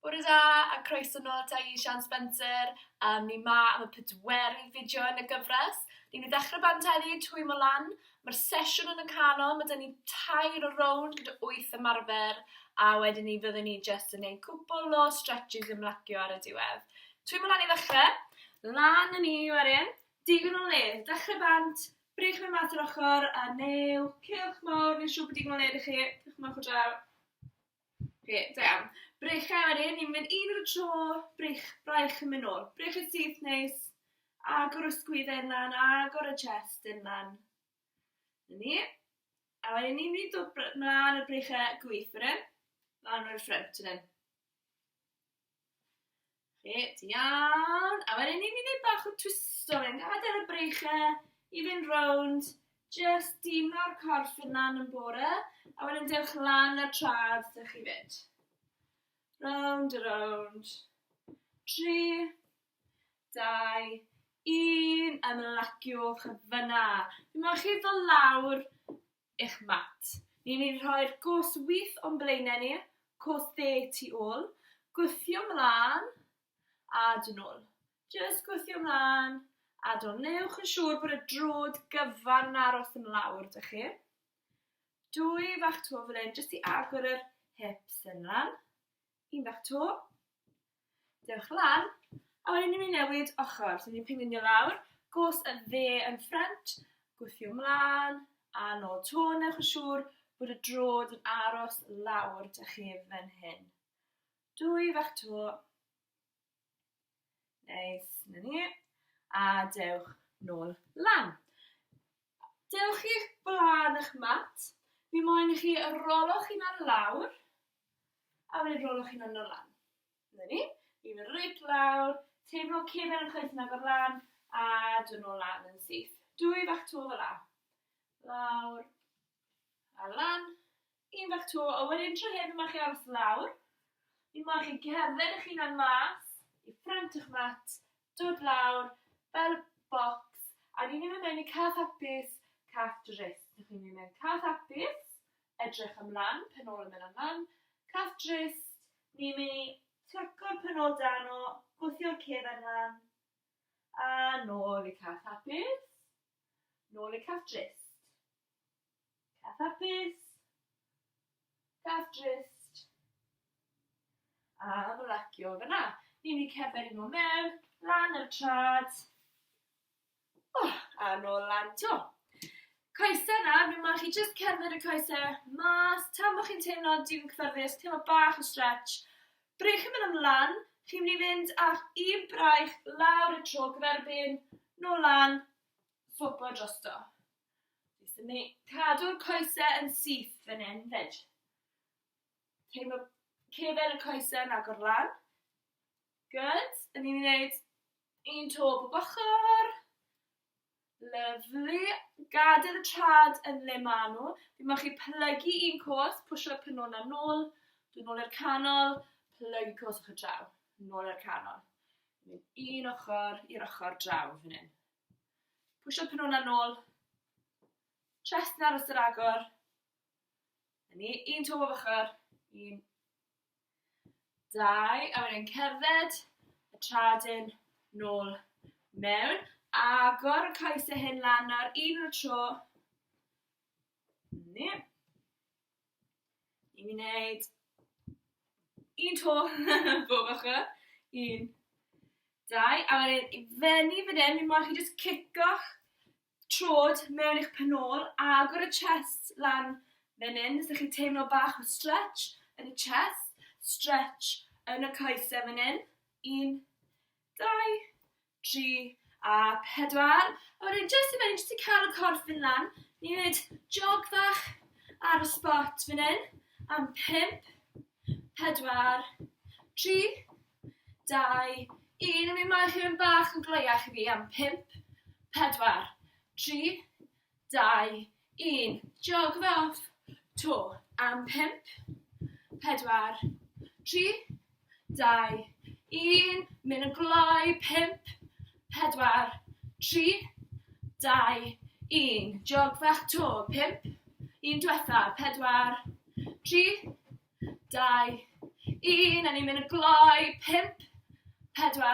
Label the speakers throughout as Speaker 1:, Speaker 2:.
Speaker 1: Bore da a croeso nôl ta I Sian Spencer. Ni ma am y pedwerydd fideo yn y gyfres. Ni'n mynd I ddechrau bant heddi twy mo lan. Mae'r sesiwn yn y canol, mae 'da ni 2 rownd gyda 8 ymarfer, a wedyn ni fyddwn ni jyst yn gwneud cwbl o stretches ymlacio ar y diwedd. Twy mo lan I ddechrau. Lan yn ni wedyn. Digon o ledd. Dechrau bant. Brech mewn mas o'r ochr a new. Cylch mawr. Ni'n siŵr bod digon o ledd I chi. Cylch mawr o draw. Da iawn. Brechau wedyn, ni'n mynd un o'r tro, braich yn mynd nôl. Brech y syth neis, agor y sgwyddau lan, agor y chest yn lan. Ni. A wedyn ni'n mynd I dod mlaen y brechau gwyth wedyn, lan o'r ffrynt wedyn. Da iawn. A wedyn ni'n mynd I bach o twisto wedyn, gadael y brechau I fynd rownd, just dimlo'r corff yn lan yn bore, a wedyn dewch lan y traed dych chi fynd. Round a round. 3, 2, 1, ymlaciwch fyna. Fi moyn chi ddod lawr eich mat. Ni'n mynd I rhoi'r gos wyth o'n blaenau ni, gos dde tu ôl, gwthio mlaen, a dyn ôl. Just gwthio mlaen, a dyn ôl. Newch yn siŵr bod y drod gyfan yn aros yn lawr dych chi. 2 fach to fel hyn, jyst I agor yr hips yn lan. 1 bach to. Dewch lan. A wedyn ni'n mynd newid ochr. So ni'n pinginio lawr. Gos y dde yn ffrant. Gwthio mlaen. A nôl to. Newch yn siŵr bod y drod yn aros lawr dych chi fan hyn. 2 bach to. Neis. Na ni. A dewch nôl lan. Dewch i'ch blaen eich mat. Mi moyn I chi rolwch un ar lawr. A wedyn rolwch un ar lan. Na ni. Ni'n mynd reit lawr. Teimlo cefn yn chwaith yn agor lan. A dyn nhw lan yn syth. 2 bach to fel la. Lawr. A lan. 1 bach to. A wedyn tro hyn mae chi aros lawr. Mi mae chi cerdded eich hunan mas. I ffrant eich mat. Dod lawr. Fel bocs. A ni'n mynd mewn I cath hapus. Cath drist. Ni'n mynd mewn cath hapus. Edrych ymlan. Penol yn mynd ymlan. Cath drist. Ni'n mynd I tyrco'r penol dan o. Gwthio'r cefn lan. A nôl I cath hapus. Nôl I cath drist. Cath hapus. Cath drist. A ymlacio fyna. Ni'n mynd I cerdded un o mewn. Lan yr trad. A nôl lan to. Coesau na, fi moyn chi jyst cerdded y coesau mas, tan bod chi'n teimlo digon cyfforddus, teimlo bach o stretch. Brech yn mynd ymlaen, chi'n mynd I fynd ar un braich lawr y tro gyferbyn, nôl lan, swopo drosto. Dwi'n mynd cadw'r coesau yn syth fan hyn, fyd. Teimlo cefn y coesau yn agor lan. Good. Yn ni'n gwneud un to bob ochr. Lovely. Gadael y trad yn le ma nhw. Fi moyn chi plygu un cos, pwysio penol na nôl, dod nôl i'r canol, plygu cos o'ch draw, nôl i'r canol. Un ochr i'r ochr draw fan hyn. Pwysio penol na nôl, chest yn aros yr agor. Un to bob ochr, 1, 2, a wedyn cerdded y tradyn nôl mewn. Agor y coesau hyn lan ar un o'r tro. Ni. Ni'n mynd I wneud un to bob ochr. 1, 2. A wedyn I fenni fan hyn, mi moyn chi jyst cico'ch trod mewn i'ch penol. Agor y chest lan fan hyn. So chi teimlo bach o stretch yn y chest. Stretch yn y coesau fan hyn. 1, 2, 3. A 4. A wedyn jyst I cael y corff yn lan. Ni'n gwneud jog fach ar y spot fan hyn. Am 5, 4, 3, 2, 1. A mi moyn chi yn bach yn gleiach I fi am 5, 4, 3, 2, 1. Jog fe off. To. Am 5, 4, 3, 2, 1. Mynd yn gloi. 5, 4, 3, 2, 1. Jog fach to. 5, un diwetha. 4, 3, 2, 1, a ni'n mynd y gloi, 5, 4,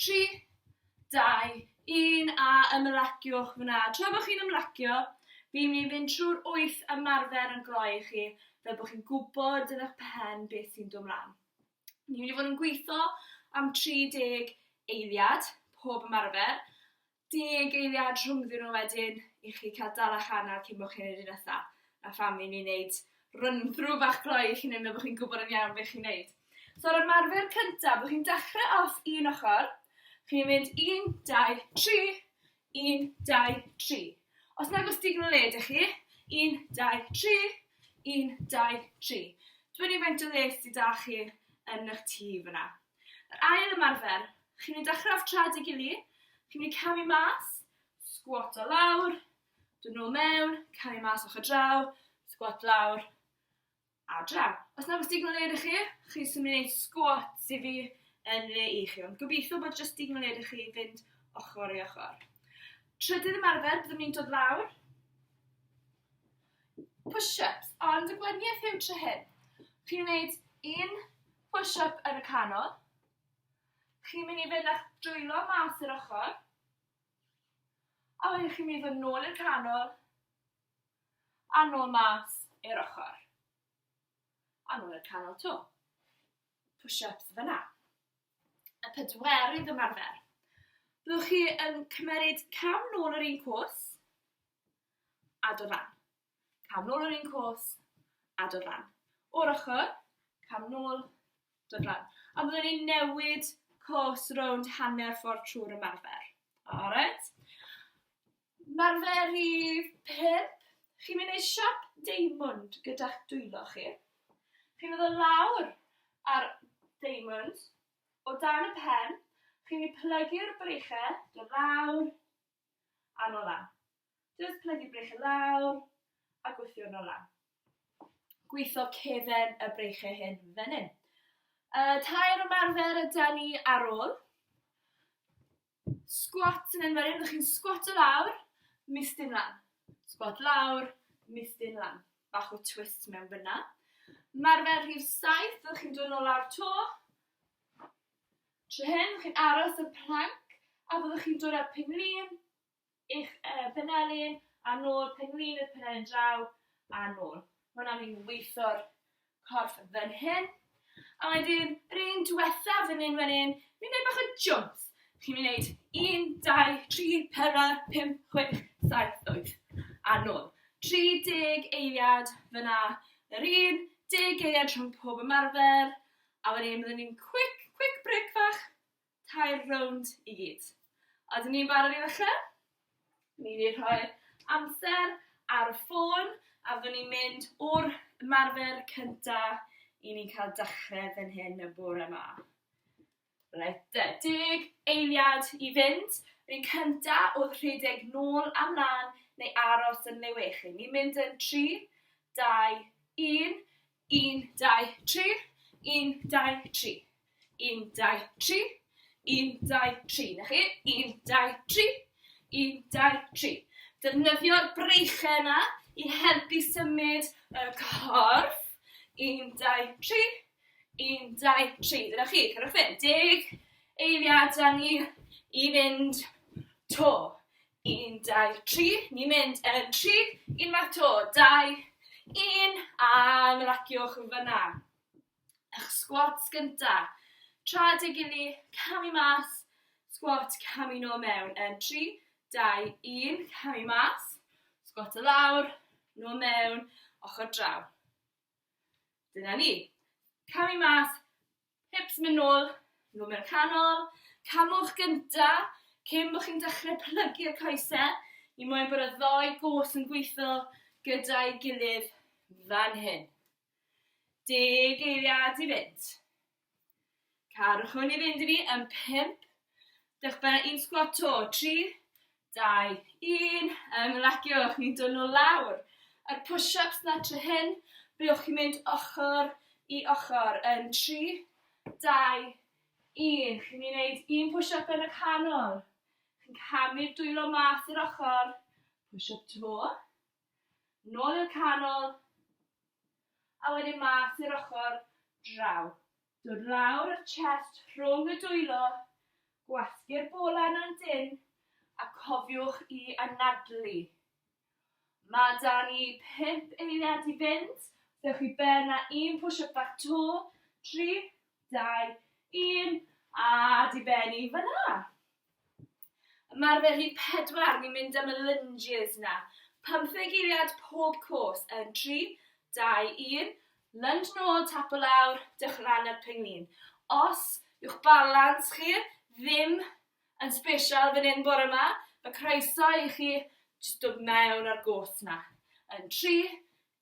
Speaker 1: 3, 2, 1, a ymlaciwch fyna. Tra bod chi'n ymlacio, fi'n mynd i fynd trwy'r 8 ymarfer yn gloi i chi, fel bod chi'n gwybod yn eich pen beth sy'n dod mlaen. Ni'n mynd i fod yn gweithio am 30 eiliad pob ymarfer, 10 eiliad rhwngddyn nhw wedyn i chi cael dalach hanner cyn bod chi'n neud un nesaf. A pham ni'n neud run-through bach gloi i chi'n neud bod chi'n gwybod yn iawn beth chi'n neud. So ar ymarfer cyntaf, bod chi'n dechrau off un ochr, chi'n mynd 1, 2, 3, 1, 2, 3. Os nag oes digon o led i chi, 1, 2, 3, 1, 2, 3. Dwi'n i faint o le sydd da chi yn eich tŷ fyna. Yr ail ymarfer, chi'n mynd dechrau off trad i gilydd, chi'n mynd i camu mas, squat o lawr, dod nôl mewn, camu mas ochr draw, squat lawr, a draw. Os nag oes digon o led i chi, chi'n mynd i wneud squats i fi yn le i chi. Ond gobeithio bod jyst digon o led i chi fynd ochr i ochr. Trydydd ymarfer, byddwn ni'n dod lawr. Push-ups, ond y gwahaniaeth yw tre hyn. Chi'n gwneud 1 push-up yn y canol. Chi'n mynd i fynd eich dwylo mas i'r ochr. A wedyn chi'n mynd i ddod nôl i'r canol. A nôl mas i'r ochr. A nôl i'r canol to. Push-ups fyna. Y pedwerydd ymarfer. Byddwch chi yn cymeryd cam nôl yr un cwrs a dod lan. Cam nôl yr un cwrs a dod lan. O'r ochr, cam nôl, dod lan. A byddwn ni'n newid cwrs rownd hanner ffordd trwy'r ymarfer. Alright? Ymarfer rhif 5. Chi'n mynd i siop diamond gyda'ch dwylo chi. Chi'n mynd o lawr ar diamond o dan y pen. Chi'n mynd i plygu'r breichau, dod lawr, a nôl lan. Just plygu'r breichau lawr, a gweithio nôl lan. Gweithio cefen y breichau hyn fan hyn. Tair ymarfer yda ni ar ôl. Squat yn enwedig, ydych chi'n squat o lawr, mistyn lan. Squat lawr, mistyn lan. Bach o twist mewn fyna. Ymarfer rhif 7, ydych chi'n dod nôl lawr to. Tre hyn, chi'n aros y plank, a byddwch chi'n dod â'r penglin, i'ch penelin, a nôl penglin i'r penelin draw, a nôl. Hwna'n ni'n weithio'r corff fan hyn. A wedyn, yr un diwethaf fan hyn, ni'n gwneud bach o jumps. Chi'n mynd i wneud 1, 2, 3, 4, 5, 6, 7, 8, a nôl. 30 eiliad fyna. Yr un, 10 eiliad rhwng pob ymarfer, a wedyn byddwn ni'n quick break fach, 2 rownd i gyd. A dyn ni'n barod i ddechrau? Ni wedi rhoi amser ar y ffôn, a fyddwn ni'n mynd o'r ymarfer cyntaf i ni'n cael dechrau fan hyn y bore yma. Reit, 10 eiliad i fynd. Yr un cyntaf oedd rhedeg nôl a mlaen neu aros yn lewechu. Ni'n mynd yn 3, 2, 1, 1, 2, 3, 1, 2, 3. 1, 2, 3, 1, 2, 3. Na chi? 1, 2, 3, 1, 2, 3. Defnyddio'r breichau yna i helpu symud y corff. 1, 2, 3, 1, 2, 3. Dyna chi, cyrwch fynd. 10 eiliad a ni i fynd to. 1, 2, 3. Ni'n mynd yn 3, 1 math to. 2, 1, a mylaciwch fyna. Eich squats gyntaf. Trad ei gilydd, camu mas, squat, camu nôl mewn. Yn 3, 2, 1, camu mas, squat o lawr, nôl mewn, ochr draw. Dyna ni. Camu mas, hips mynd nôl mewn canol. Camwch gyntaf, cyn bod chi'n dechrau plygu'r coesau, i moyn bod y ddoi gos yn gweithio gyda'i gilydd fan hyn. 10 eiliad i fynd. Cadwch hwn i fynd i fi yn 5. Dewch benna 1 squat to. 3, 2, 1. Ymlaciwch, ni'n dod nôl lawr. Yr push-ups na tre hyn, byddwch chi'n mynd ochr i ochr yn 3, 2, 1. Chi'n mynd i wneud 1 push-up yn y canol. Chi'n camu'r dwylo mas i'r ochr. Push-up to. Nôl i'r canol. A wedyn mas i'r ochr draw. Dod lawr y chest rhwng y dwylo, gwasgu'r bolan yn dyn, a cofiwch i anadlu. Mae da ni 5 eiliad i fynd. Dewch chi ben a 1 push-up back to, 3, 2, 1, a di benni fyna. Ymarfer rhif 4, ni'n mynd am y lunges na. 15 eiliad pob cwrs yn 3, 2, 1. Lunge nôl, tap o lawr, dewch lan ar penglin. Os yw'ch balans chi ddim yn special fan hyn bore yma, mae croeso i chi jyst dod mewn ar gos na. Yn 3,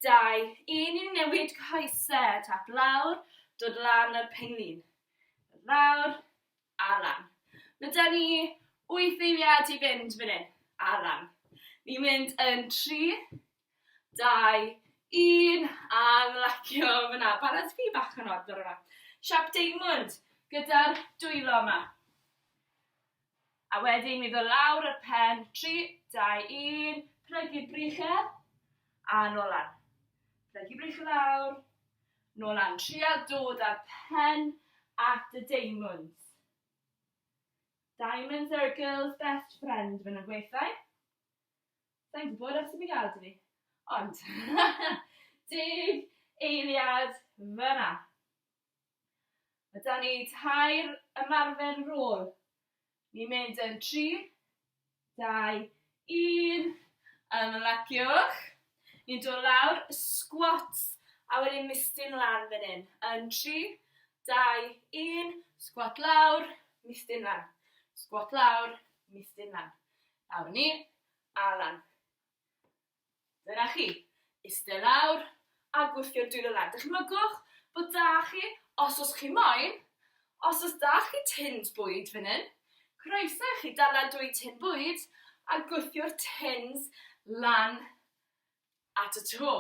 Speaker 1: 2, 1, ni'n newid coesau, tap lawr, dod lan ar penglin. Lawr, a lan. Mae da ni 8 eiliad i fynd fan hyn, a lan. Ni'n mynd yn 3, 2, 1, a ymlacio fyna. Barod fi bach yn od o'r yma. Siap Diamond, gyda'r dwylo yma. A wedyn mi ddod lawr y pen, 3, 2, 1, plygu brichau, a nôl lan. Plygu brichau lawr, nôl lan. Trial dod â'r pen at y Diamonds. Diamonds are a girl's best friend, fy'n gweithio. Sa'n gwybod os ydw i gael dy fi. Ond, 10 eiliad fyna. Mae da ni 2 ymarfer rôl. Ni'n mynd yn 3, 2, 1, ymlaciwch. Ni'n dod lawr, squats, a wedyn mistyn lan fan hyn. Yn 3, 2, 1, squat lawr, mistyn lan. Squat lawr, mistyn lan. Lawr ni, a lan. Dyna chi, eistedd lawr, a gwthio'r dwylo lan. Dych chi'n mygwch bod da chi, os oes chi moyn, os oes da chi tins bwyd fan hyn, croeso chi dala 2 tin bwyd, a gwthio'r tins lan at y to.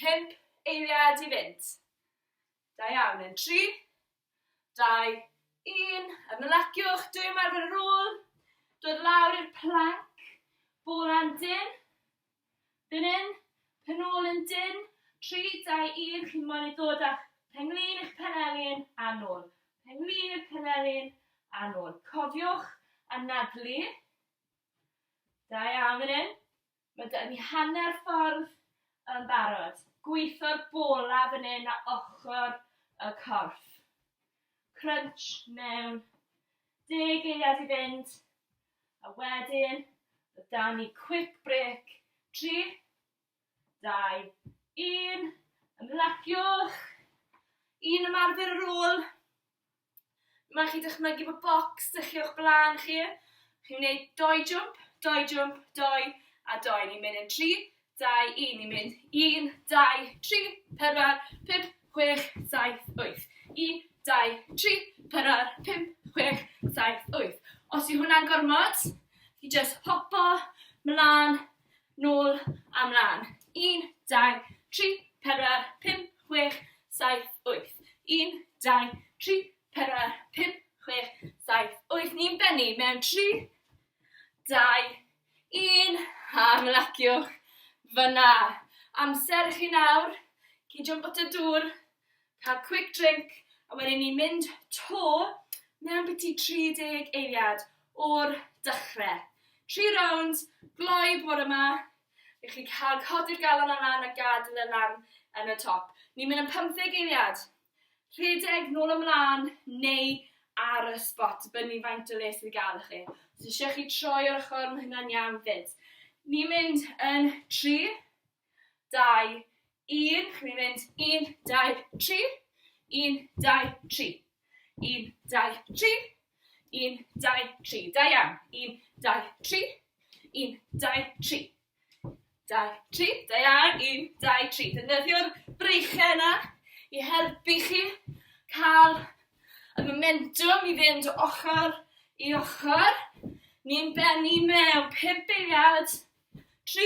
Speaker 1: 5 eiliad i fynd. Da iawn, yn 3, 2, 1, ymlaciwch, 2 ymarfer ar ôl, dod lawr i'r plank, bolan dyn, dyn yn, pen ôl yn dyn, 3, 2, 1, chi'n moyn i ddod â'ch penglin i'ch penelin a nôl. Penglin i'ch penelin a nôl. Cofiwch anadlu. Da iawn fan hyn. Mae da ni hanner ffordd yn barod. Gweithio'r bola fan hyn a ochr y corff. Crunch mewn. 10 eiliad i fynd. A wedyn, da ni quick break. 3, 2, 1, ymlaciwch. 1 ymarfer ar ôl. Mae chi dychmygu bod bocs dych chi o'ch blaen chi. Chi'n gwneud 2 jump, 2 jump, 2 a 2. Ni'n mynd yn 3, 2, 1. Ni'n mynd 1, 2, 3, 4, 5, 6, 7, 8. 1, 2, 3, 4, 5, 6, 7, 8. Os yw hwnna'n gormod, chi just hopo, mlaen, nôl a mlaen. 1, 2, 3, 4, 5, 6, 7, 8. 1, 2, 3, 4, 5, 6, 7, 8. Ni'n benni mewn 3, 2, 1, a ymlaciwch fyna. Amser i chi nawr, chi jump at y dŵr, cael quick drink, a wedyn ni'n mynd to mewn byti 30 eiliad o'r dechrau. 3 rounds, gloi bore yma, i chi cael codi'r galon lan a gadael y lan yn y top. Ni'n mynd yn 15 eiliad. Rhedeg nôl ymlaen neu ar y spot, bynnu faint o les i gael chi. Os eisiau chi troi o'r ochr, mae hynna'n iawn fyd. Ni'n mynd yn 3, 2, 1. Chi'n mynd 1, 2, 3. 1, 2, 3. 1, 2, 3. 1, 2, 3. Da iawn. 1, 2, 3. 1, 2, 3. 2, 3. Da iawn. 1, 2, 3. Defnyddio'r breichau yna i helpu chi cael y momentum i fynd o ochr i ochr. Ni'n benni mewn 5 eiliad. 3,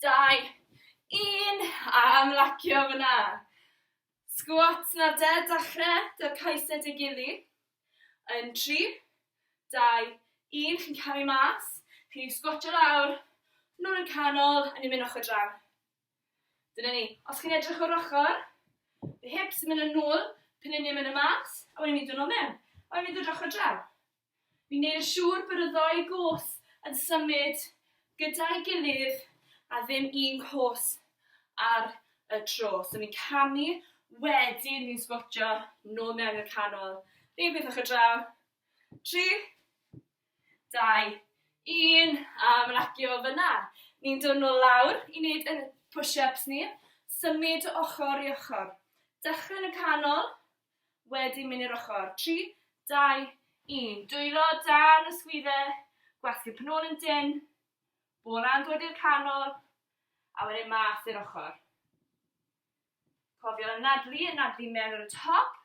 Speaker 1: 2, 1, a ymlacio fyna. Squats na dechrau, dy'r coesau dy gilydd. Yn 3, 2, 1, chi'n camu mas. Chi'n squatio lawr, nôl yn canol, a ni'n mynd ochr draw. Dyna ni. Os chi'n edrych o'r ochr, y hips yn mynd yn ôl, peniniau mynd y mas, a wedyn ni'n dod o mewn. A wedyn ni'n dod ochr draw. Fi'n gwneud yn siŵr bod y ddoi gos yn symud gyda'i gilydd a ddim un cos ar y tro. So ni'n camu, wedyn ni'n sgwatio nôl mewn i'r canol. Rhywun beth ochr draw. 3, 2, 1, a mylacio fyna. Ni'n dod nôl lawr i wneud y push-ups ni. Symud o ochr i ochr. Dechrau yn y canol, wedyn mynd i'r ochr. 3, 2, 1. Dwylo dan y sgwydde, gwasgu'r penol yn dyn, bolan dod i'r canol, a wedyn mas i'r ochr. Cofio anadlu mewn ar y top.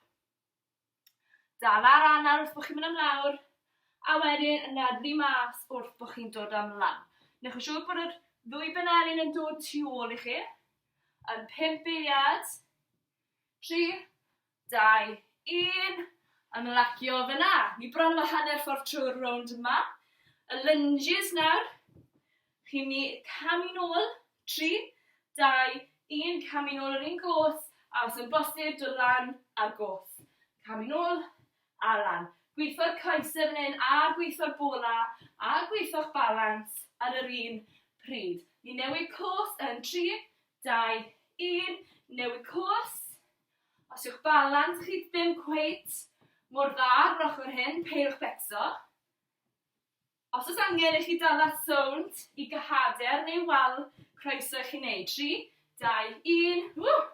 Speaker 1: Dal ar anal wrth bod chi'n mynd am lawr, a wedyn anadlu mas wrth bod chi'n dod am lan. Newch yn siŵr bod yr ddwy benelyn yn dod tu ôl i chi. Yn 5 eiliad. 3, 2, 1. A mylacio fyna. Ni bron efo hanner ffordd trwy'r rownd yma. Y lunges nawr. Chi'n mynd camu nôl. 3, 2, 1. Camu nôl yr un gos. A os yn bosib, dod lan a'r gos. Camu nôl a lan. Gweithio'r coesau fan hyn, a gweithio'r bola, a gweithio'ch balans ar yr un pryd. Ni newid cos yn 3, 2, 1. Newid cos. Os yw'ch balans chi ddim cweit mor dda ar ochr hyn, peidiwch becso. Os oes angen i chi dala sownd i gyhader neu wal, croeso i chi wneud. 3, 2, 1.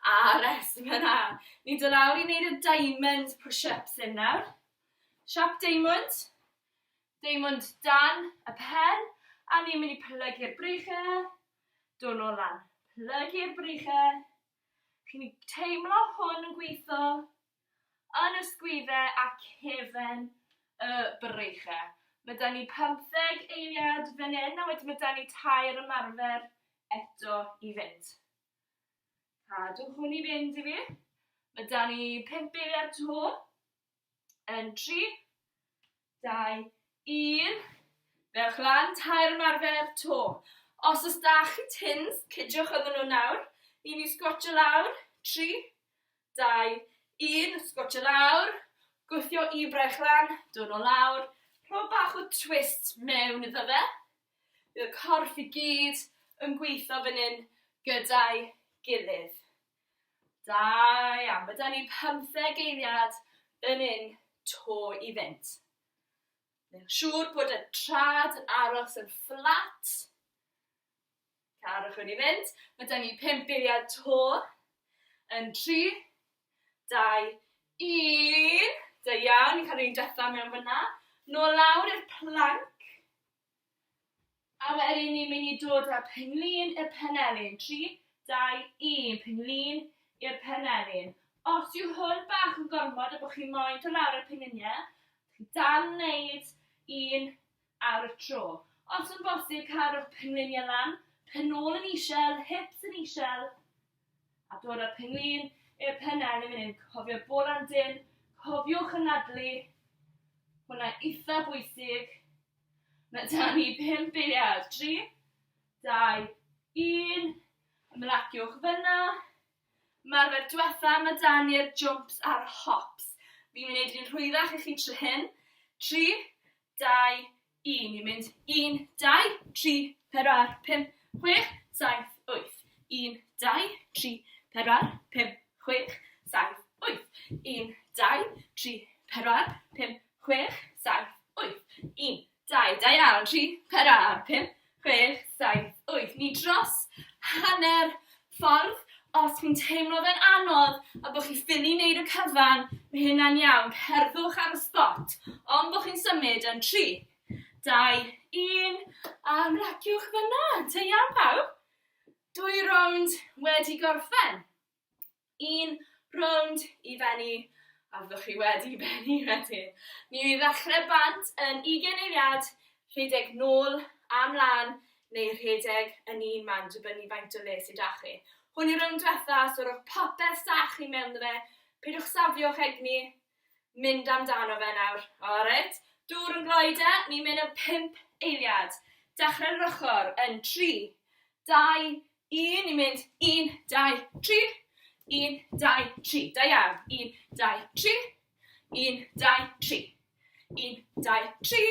Speaker 1: A rest fyna. Ni'n dod lawr i wneud y diamond push-ups hyn nawr. Siap diamond. Diamond dan y pen. A ni'n mynd i plygu'r breichau. Dod nôl lan. Plygu'r breichau. Chi'n teimlo hwn yn gweithio yn y sgwyddau a cefn y breichau. Mae da ni 15 eiliad fan hyn, a wedyn mae da ni 2 ymarfer eto i fynd. Cadw hwn i fynd i fi. Mae da ni 5 eiliad to. Yn 3, 2, 1. Fewch lan, 2 ymarfer to. Os oes da chi tins, cydiwch iddyn nhw nawr. I ni sgwatio lawr. 3, 2, 1. Sgwatio lawr. Gwthio i braich lan. Dod o lawr. Rho bach o twist mewn iddo fe. Bydd y corff i gyd yn gweithio fan hyn gyda'i gilydd. Da iawn. Mae da ni 15 eiliad yn un to i fynd. Newch siŵr bod y trad yn aros yn fflat. Cadwch hwn i fynd. Mae da ni 5 eiliad to. Yn 3, 2, 1. Da iawn, ni'n cael ein dethau mewn fyna. Nôl lawr i'r planc. A wedyn ni'n mynd i dod â penglin i'r penelyn. 3, 2, 1. Penglin i'r penelyn. Os yw hwn bach yn gormod a bod chi'n moyn dod lawr i'r penliniau, chi'n dal wneud un ar y tro. Os yn bosib, cadwch pengliniau lan. Penol yn isel, hips yn isel. A dod â'r penglin i'r penelyn fan hyn. Cofio bolan dyn. Cofiwch anadlu. Hwna eitha bwysig. Mae da ni 5 eiliad. 3, 2, 1. Ymlaciwch fyna. Ymarfer diwetha, mae da ni'r jumps a'r hops. Fi'n mynd i'n rhwyddach i chi tro hyn. 3, 2, 1. Ni'n mynd 1, 2, 3, 4, 5, 6, 7, 8. 1, 2, 3, 4, 5, 6, 7, 8. 1, 2, 3, 4, 5, 6, 7, 8. 1, 2, da iawn. 3, 4, 5, 6, 7, 8. Ni dros hanner ffordd. Os chi'n teimlo fe'n anodd a bod chi ffili wneud y cyfan, mae hynna'n iawn. Cerddwch ar y spot. Ond bod chi'n symud yn 3, 2, 1. A ymlaciwch fyna. Da iawn pawb. 2 rownd wedi gorffen. 1 rownd i fenni, a fyddwch chi wedi benni wedyn. Ni wedi ddechrau bant yn 20 eiliad, rhedeg nôl am lan, neu rhedeg yn un man, dibynnu faint o le sydd â chi. Hwn i'r rownd diwetha, so rhowch popeth sach i mewn ddo fe. Peidiwch safio'ch egni, mynd amdano fe nawr. Alright, dŵr yn gloeda, ni'n mynd yn 5 eiliad. Dechrau'r ochr yn 3, 2, 1. Ni'n mynd 1, 2, 3. 1, 2, 3. Da iawn. 1, 2, 3. 1, 2, 3. 1, 2, 3.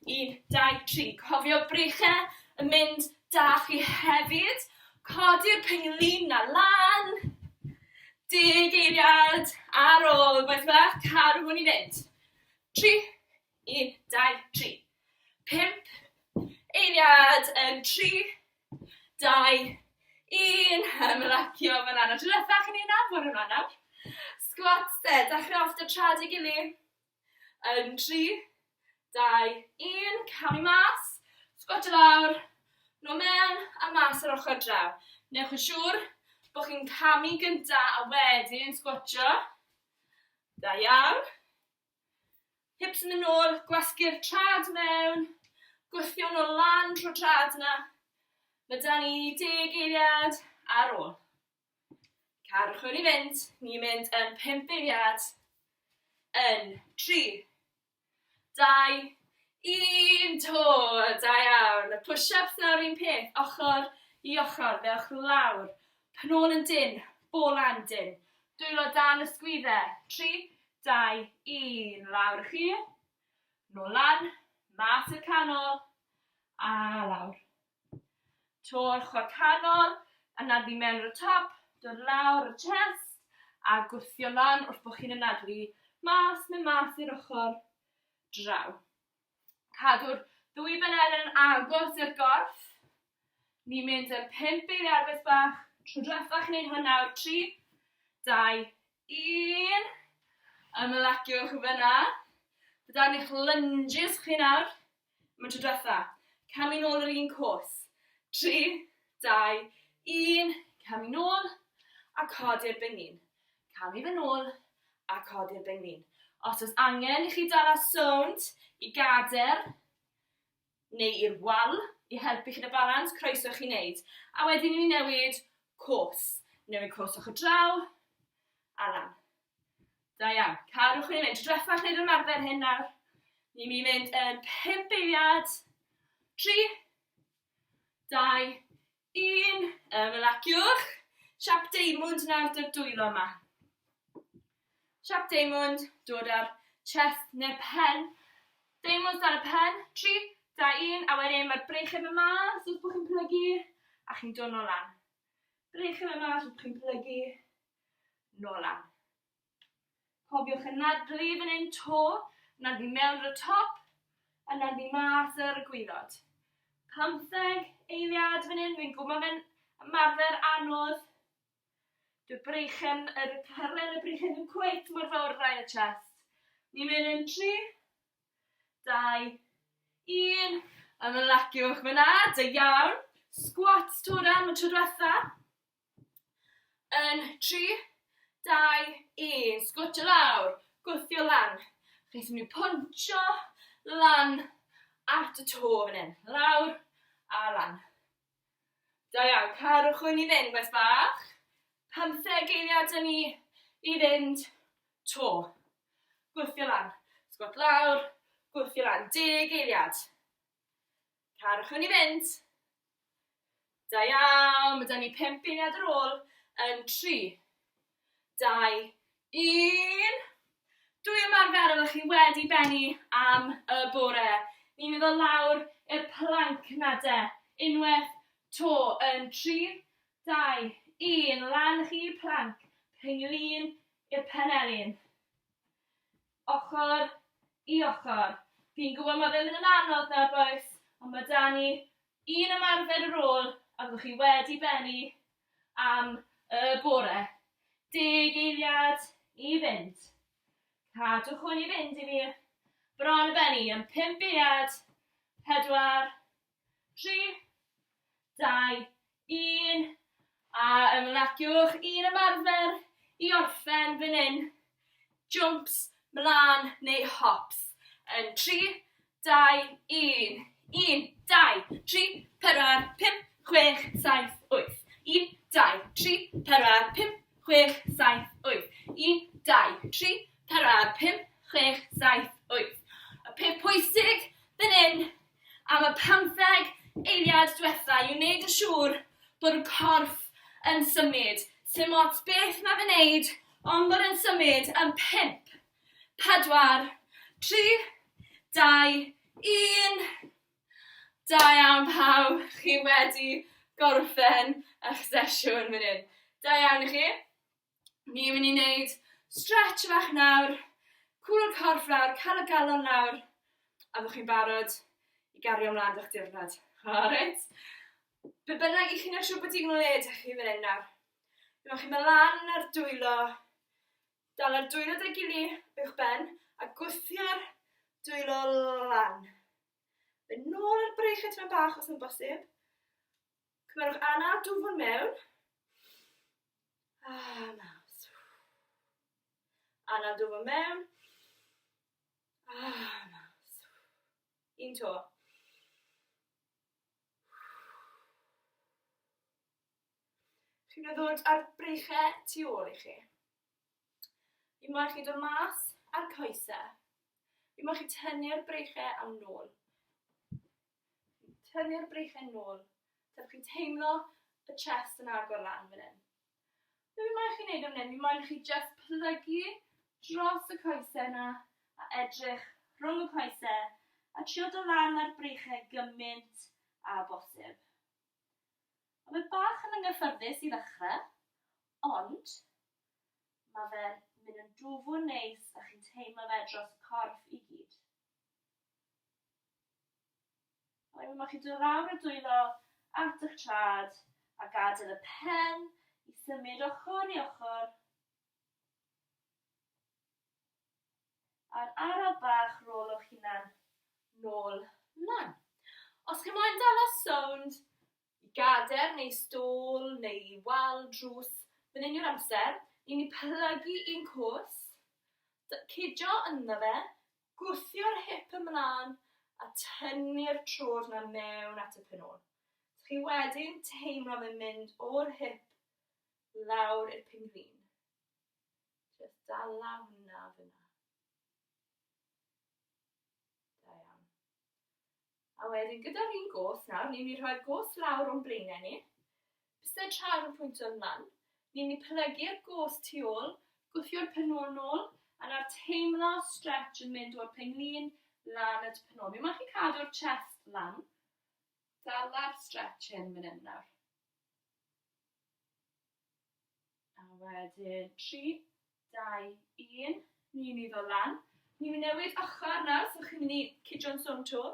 Speaker 1: 1, 2, 3. Cofio brechau yn mynd da chi hefyd. Codi'r penglin na lan. 10 eiliad ar ôl. Gwaith fach, cadw hwn i fynd. 3, 1, 2, 3. 5 eiliad yn 3, 2, 1. Ymlacio fan anna. Dwi'n fach yn ein afon yma nawr. Squats de. Dechrau off dy trad i gilydd. Yn 3, 2, 1. Cawn i mas. Squat i lawr. Nôl mewn a mas ar ochr draw. Newch yn siŵr bod chi'n camu gynta a wedyn squatio. Da iawn. Hips yn ôl, gwasgu'r trad mewn. Gwthio nhw lan trwy trad yna. Mae da ni 10 eiliad ar ôl. Cadwch hwn i fynd. Ni'n mynd yn 5 eiliad. Yn 3, 2, 1, to. Da iawn. Y push-ups nawr un peth. Ochr i ochr. Fewch lawr. Pnôn yn dyn. Bolan dyn. Dwylo dan y sgwyddau. 3, 2, 1. Lawr chi. Nôl lan. Mas i'r canol. A lawr. To ochr canol. A nadlu mewn ar y top. Dod lawr y chest. A gwthio lan wrth bod chi'n anadlu. Mas i'r ochr draw. Cadw'r ddwy benel yn agos i'r gorff. Ni'n mynd yn 5 eiliad beth bach. Trwy drethach yn ein hwn nawr. 3, 2, 1. Ymlaciwch fyna. Byda'n eich lunges chi nawr. Mae'n trwy dretha. Camu nôl yr un cwrs. 3, 2, 1. Camu nôl a codi'r bengin. Camu fy nôl a codi'r bengin. Os oes angen i chi dala sownd i gader neu i'r wal i helpu chi y balans, croeso chi wneud. A wedyn ni newid cwrs. Newid cwrs o'ch o draw a lan. Da iawn. Cadwch chi'n mynd. Dreffach wneud ymarfer hyn nawr. Ni'n mynd yn 5 eiliad. 3, 2, 1. Ymlaciwch. Siap deimwnd nawr dy'r dwylo yma. Siap deimwnd, dod ar chest neu'r pen. Deimwnd ar y pen. 3, 2, 1. A wedyn mae'r breichau fy mas wrth bod chi'n plygu. A chi'n dod nôl lan. Breichau fy mas wrth bod chi'n plygu. Nôl lan. Cofiwch yn nadlu fan hyn to. Nadlu mewn ar y top. A nadlu mas ar y gwylod. 15 eiliad fan hyn. Fi'n gwybod fe'n ymarfer anodd. Dwi'n breichen, cyrlen y breichen yn cweit mor fawr rai y chest. Ni'n mynd yn 3, 2, 1. Ymlaciwch fyna, da iawn. Squats to dan, mae tro diwetha. Yn 3, 2, 1. Squatio lawr, gwthio lan. Chi'n mynd i poncho lan at y to fan hyn. Lawr a lan. Da iawn, cadwch hwn i fynd, gwaith bach. 15 eiliad yn i fynd to. Gwthio lan. Sgwat lawr. Gwthio lan. 10 eiliad. Cadwch hwn i fynd. Da iawn. Mae da ni 5 eiliad ar ôl. Yn 3, 2, 1. Dwi ymarfer efo chi wedi benni am y bore. Ni'n mynd o lawr i'r plank na de. Unwaith to yn 3, 2, 1. Lan chi'r plank. Penglin i'r penelin. Ochr i ochr. Fi'n gwybod mae fe'n mynd yn anodd nawr boes. Ond mae da ni un ymarfer ar ôl. A fyddwch chi wedi benni am y bore. 10 eiliad i fynd. Cadwch hwn i fynd i fi. Bron y benni yn 5 eiliad. 4, 3, 2, 1. A ymlaciwch un ymarfer i orffen fan hyn. Jumps, mlaen neu hops. Yn 3, 2, 1. 1, 2, 3, 4, 5, 6, 7, 8. 1, 2, 3, 4, 5, 6, 7, 8. 1, 2, 3, 4, 5, 6, 7, 8. Y peth pwysig fan hyn am y 15 eiliad diwetha i wneud yn siŵr bod y corff yn symud. Sim ots beth mae fe'n neud, ond bod yn symud yn 5, 4, 3, 2, 1. Da iawn pawb, chi wedi gorffen eich sesiwn fan hyn. Da iawn i chi. Ni'n mynd i wneud stretch fach nawr, cwrw'r corff lawr, cael y galon lawr, a fod chi'n barod i gario ymlaen o'ch diwrnod. Alright? Be bynnag i chi'n ei siŵr bod i'n gwneud eich chi fan hyn nawr. Fe chi'n mynd lan ar dwylo, dal ar dwylo dy gilydd uwch ben, a gwthio'r dwylo lan. Fe nôl yr breichiad mewn bach os yn bosib. Cymrwch anal dwfwn mewn. A mas. Anal dwfwn mewn. A mas. Un to. Chi'n ddod ar breichau tu ôl i chi. I moyn chi dod mas ar coesau. I moyn chi tynnu'r breichau am nôl. Tynnu'r breichau nôl. Tad chi'n teimlo y chest yn agor lan fan hyn. Be fi moyn chi'n neud am hyn? Fi moyn chi just plygu dros y coesau yna a edrych rhwng y coesau a trio dod lan ar breichau gymaint a bosib. Mae bach yn anghyfforddus i ddechrau, ond mae fe'n mynd yn dwfwn neis a chi'n teimlo fe dros corff i gyd. Mae chi'n dod lawr y dwylo at eich trad a gadael y pen i symud ochr i ochr. A'r araf bach rolwch hunan nôl lan. Os chi moyn dal y sownd, gader neu stôl neu wal drws, fan hyn yw'r amser, ni'n ei plygu un cws, cydio ynddo fe, gwthio'r hip ymlaen a tynnu'r trod yna mewn at y penol. Chi wedyn teimlo fe'n mynd o'r hip lawr i'r penglin. Just dala hwnna fyna. Da iawn. A wedyn, gyda'r un gos nawr, ni'n mynd i rhoi'r gos lawr o'n blaenau ni. Bysau'r trad yn pwyntio ymlaen. Ni'n mynd i plygu'r gos tu ôl, gwthio'r penol nôl, a na'r teimlo stretch yn mynd o'r penglin lan at y penol. Mi moyn chi cadw'r chest lan. Dala'r stretch hyn fan hyn nawr. A wedyn 3, 2, 1. Ni'n mynd i ddod lan. Ni'n mynd i newid ochr nawr, so chi'n mynd i cydio'n sôn to.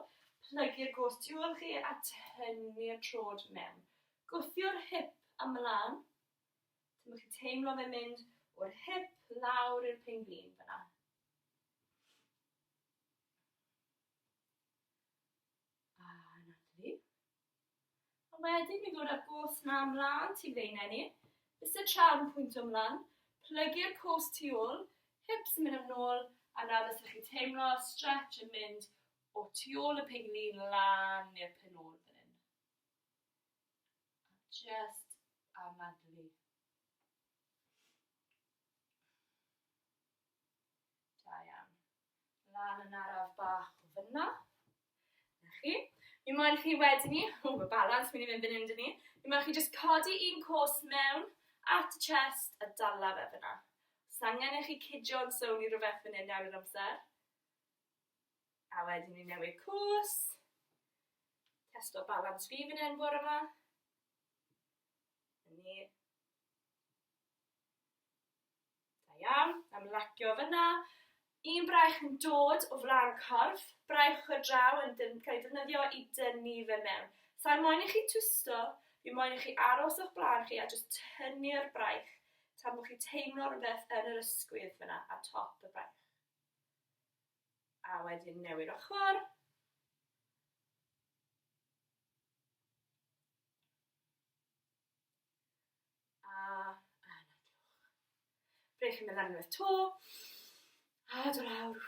Speaker 1: Plygu'r gos tu ôl chi a tynnu'r trod mewn. Gwthio'r hip ymlaen. Mae chi'n teimlo fe'n mynd o'r hip lawr i'r penglin fyna. A na di. A wedyn mi ddod â'r gos na ymlaen tu blaenau ni. Bysau'r trad yn pwyntio ymlaen. Plygu'r gos tu ôl. Hips yn mynd ymnôl. A na bysach chi teimlo stretch yn mynd o tu ôl y penglin lan i'r penol fan hyn. Just anadlu. Da iawn. Lan yn araf bach o fyna. Na chi. Mi moyn chi wedyn ni, mae balans mynd i fynd fan hyn dyn ni. Mi moyn chi just codi un cos mewn at y chest a dala fe fyna. Os angen i chi cydio'n sôn i rhywbeth fan hyn nawr yn amser. A wedyn ni newid cws. Testo balans fi fan hyn bore yma. Ni. Da iawn. Am lacio fyna. Un braich yn dod o flaen corff. Braich o draw yn cael ei defnyddio i dynnu fe mewn. Sa'n moyn i chi twisto. Fi moyn i chi aros o'ch blaen chi a just tynnu'r braich. Tan bod chi teimlo rhywbeth yn yr ysgwydd fyna a top y braich. A wedyn newid ochr. A anadlwch. Braich yn mynd lan unwaith to. A do lawr.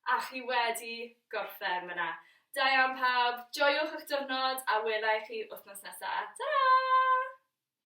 Speaker 1: A chi wedi gorffen fyna. Da iawn pawb, joiwch eich diwrnod a welai chi wythnos nesaf. Ta-ra!